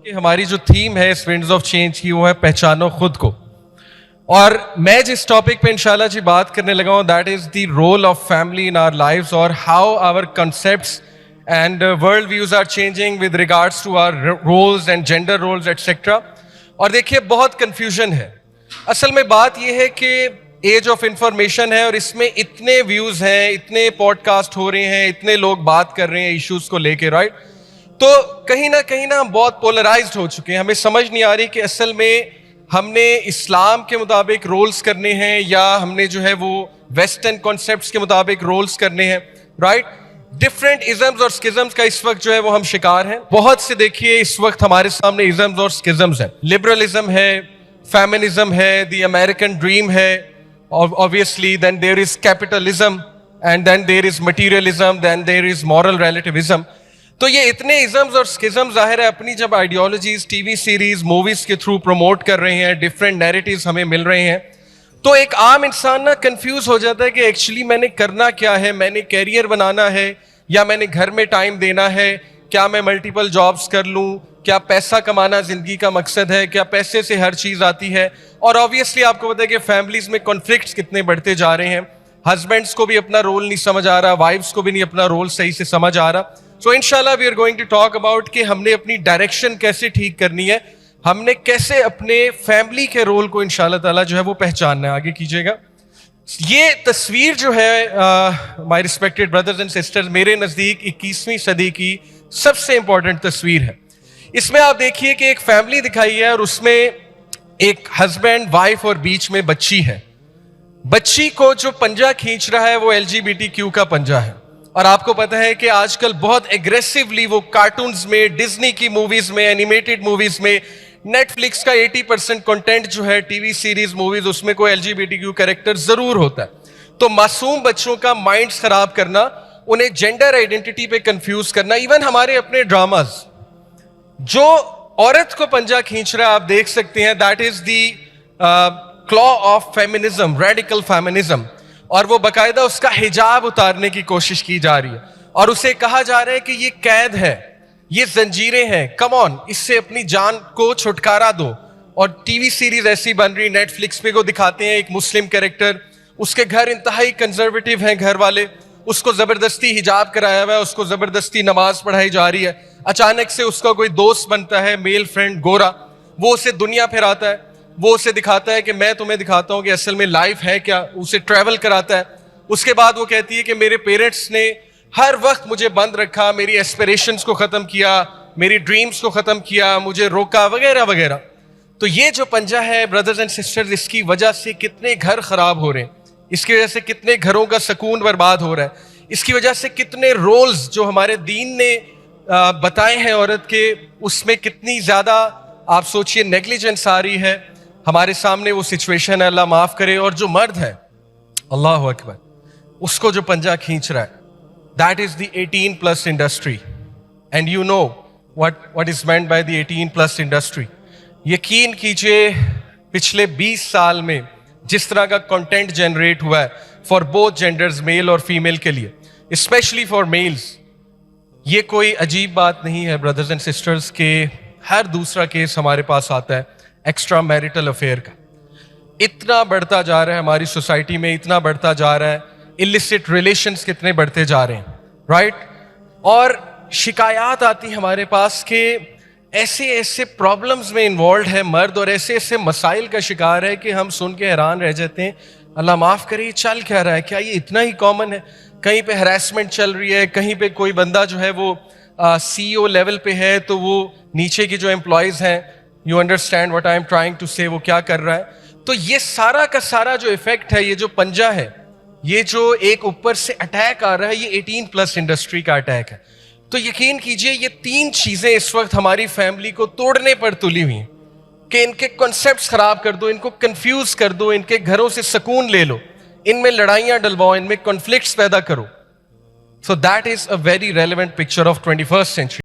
کہ ہماری جو تھیم ہے اس ونڈز آف چینج کی وہ ہے پہچانو خود کو. اور میں جس ٹاپک پہ انشاءاللہ جی بات کرنے لگا ہوں that is the role of family in our lives اور how our concepts and world views are changing with regards to our roles and gender roles etcetera. اور دیکھیے بہت کنفیوژن ہے. اصل میں بات یہ ہے کہ ایج آف انفارمیشن ہے اور اس میں اتنے ویوز ہیں, اتنے پوڈ کاسٹ ہو رہے ہیں, اتنے لوگ بات کر رہے ہیں ایشوز کو لے کے, رائٹ؟ تو کہیں نہ ہم بہت پولرائزڈ ہو چکے ہیں. ہمیں سمجھ نہیں آ رہی کہ اصل میں ہم نے اسلام کے مطابق رولز کرنے ہیں یا ہم نے جو ہے وہ ویسٹرن کانسیپٹس کے مطابق رولز کرنے ہیں, رائٹ؟ ڈفرینٹ ازمز اور اسکزمز کا اس وقت جو ہے وہ ہم شکار ہیں. بہت سے دیکھیے اس وقت ہمارے سامنے ازمز اور اسکزمز ہیں. لبرلزم ہے, فیمنزم ہے, دی امریکن ڈریم ہے, obviously then there is capitalism and then there is materialism, then there is moral relativism. تو یہ اتنے ازمز اور اسکزم ظاہر ہے اپنی جب ideologies T V series movies کے تھرو پروموٹ کر رہے ہیں, ڈفرینٹ نیریٹیوز ہمیں مل رہے ہیں, تو ایک عام انسان نا کنفیوز ہو جاتا ہے کہ ایکچولی میں نے کرنا کیا ہے. میں نے کیریئر بنانا ہے یا میں نے گھر میں ٹائم دینا ہے؟ کیا میں ملٹیپل جابس کر لوں؟ کیا پیسہ کمانا زندگی کا مقصد ہے؟ کیا پیسے سے ہر چیز آتی ہے؟ اور آبویسلی آپ کو پتا ہے کہ فیملیز میں کانفلکٹس کتنے بڑھتے جا رہے ہیں. ہسبینڈس کو بھی اپنا رول نہیں سمجھ آ رہا, وائفس کو بھی نہیں اپنا رول صحیح سے سمجھ آ رہا. سو انشاءاللہ we are going to talk about کہ ہم نے اپنی ڈائریکشن کیسے ٹھیک کرنی ہے, ہم نے کیسے اپنے فیملی کے رول کو انشاءاللہ تعالیٰ جو ہے وہ پہچاننا ہے. آگے کیجیے گا. یہ تصویر جو ہے مائی ریسپیکٹڈ بردرز اینڈ سسٹرز, میرے نزدیک 21ویں صدی کی سب سے امپورٹنٹ تصویر ہے. اس میں آپ دیکھیے کہ ایک فیملی دکھائی ہے اور اس میں ایک ہسبینڈ وائف اور بیچ میں بچی ہے. بچی کو جو پنجہ کھینچ رہا ہے وہ LGBTQ کا پنجہ ہے. اور آپ کو پتا ہے کہ آج کل بہت ایگریسولی وہ کارٹونز میں, ڈزنی کی موویز میں, اینیمیٹڈ موویز میں, نیٹ فلکس کا 80% کنٹینٹ جو ہے ٹی وی سیریز موویز اس میں کوئی LGBTQ کریکٹر ضرور ہوتا ہے. تو معصوم بچوں کا مائنڈز خراب کرنا, انہیں جینڈر آئیڈینٹی پہ کنفیوز کرنا, ایون ہمارے اپنے ڈراماز جو عورت کو پنجہ کھینچ رہا ہے آپ دیکھ سکتے ہیں, دیٹ از دی کلا آف فیمنزم, ریڈیکل فیمنزم. اور وہ باقاعدہ اس کا حجاب اتارنے کی کوشش کی جا رہی ہے اور اسے کہا جا رہا ہے کہ یہ قید ہے, یہ زنجیریں ہیں, کم آن اس سے اپنی جان کو چھٹکارا دو. اور ٹی وی سیریز ایسی بن رہی, نیٹ فلکس پہ کو دکھاتے ہیں ایک مسلم کریکٹر, اس کے گھر انتہائی کنزرویٹو ہیں گھر والے, اس کو زبردستی حجاب کرایا ہوا ہے, اس کو زبردستی نماز پڑھائی جا رہی ہے. اچانک سے اس کا کوئی دوست بنتا ہے, میل فرینڈ گورا, وہ اسے دنیا پھراتا ہے, وہ اسے دکھاتا ہے کہ میں تمہیں دکھاتا ہوں کہ اصل میں لائف ہے کیا, اسے ٹریول کراتا ہے. اس کے بعد وہ کہتی ہے کہ میرے پیرنٹس نے ہر وقت مجھے بند رکھا, میری ایسپریشنز کو ختم کیا, میری ڈریمز کو ختم کیا, مجھے روکا, وغیرہ وغیرہ. تو یہ جو پنجہ ہے برادرز اینڈ سسٹرز, اس کی وجہ سے کتنے گھر خراب ہو رہے ہیں, اس کی وجہ سے کتنے گھروں کا سکون برباد ہو رہا ہے, اس کی وجہ سے کتنے رولز جو ہمارے دین نے بتائے ہیں عورت کے, اس میں کتنی زیادہ آپ سوچئے نیگلیجنس آ رہی ہے. ہمارے سامنے وہ سچویشن ہے, اللہ معاف کرے. اور جو مرد ہے, اللہ اکبر, اس کو جو پنجہ کھینچ رہا ہے, that is the 18+ industry. And you know what is meant by the 18+ industry. یقین کیجئے پچھلے 20 سال میں جس طرح کا کنٹینٹ جنریٹ ہوا ہے فار بوتھ جینڈرز, میل اور فیمیل کے لیے, اسپیشلی فار میلز, یہ کوئی عجیب بات نہیں ہے بردرز اینڈ سسٹرز کہ ہر دوسرا کیس ہمارے پاس آتا ہے ایکسٹرا میریٹل افیئر کا. اتنا بڑھتا جا رہا ہے ہماری سوسائٹی میں, اتنا بڑھتا جا رہا ہے, illicit ریلیشنز کتنے بڑھتے جا رہے ہیں, رائٹ؟ اور شکایات آتی ہمارے پاس کہ ایسے ایسے پرابلمز میں انوالوڈ ہے مرد اور ایسے ایسے مسائل کا شکار ہے کہ ہم سن کے حیران رہ جاتے ہیں. اللہ معاف کرے, یہ چل کیا رہا ہے؟ کیا یہ اتنا ہی کامن ہے؟ کہیں پہ ہراسمنٹ چل رہی ہے, کہیں پہ کوئی بندہ جو ہے وہ CEO لیول پہ ہے تو وہ نیچے کی جو امپلائیز ہیں, you understand what I am trying to say, وہ کیا کر رہا ہے. تو یہ سارا کا سارا جو ایفیکٹ ہے, یہ جو پنجہ ہے, یہ جو ایک اوپر سے اٹیک آ رہا ہے, یہ 18+ انڈسٹری کا اٹیک ہے. تو یقین کیجئے یہ 3 چیزیں اس وقت ہماری فیملی کو توڑنے پر تلی ہوئی ہیں کہ ان کے کنسیپٹس خراب کر دو, ان کو کنفیوز کر دو, ان کے گھروں سے سکون لے لو, ان میں لڑائیاں ڈلواؤ, ان میں کنفلکٹس پیدا کرو. So that is a very relevant picture of 21st century.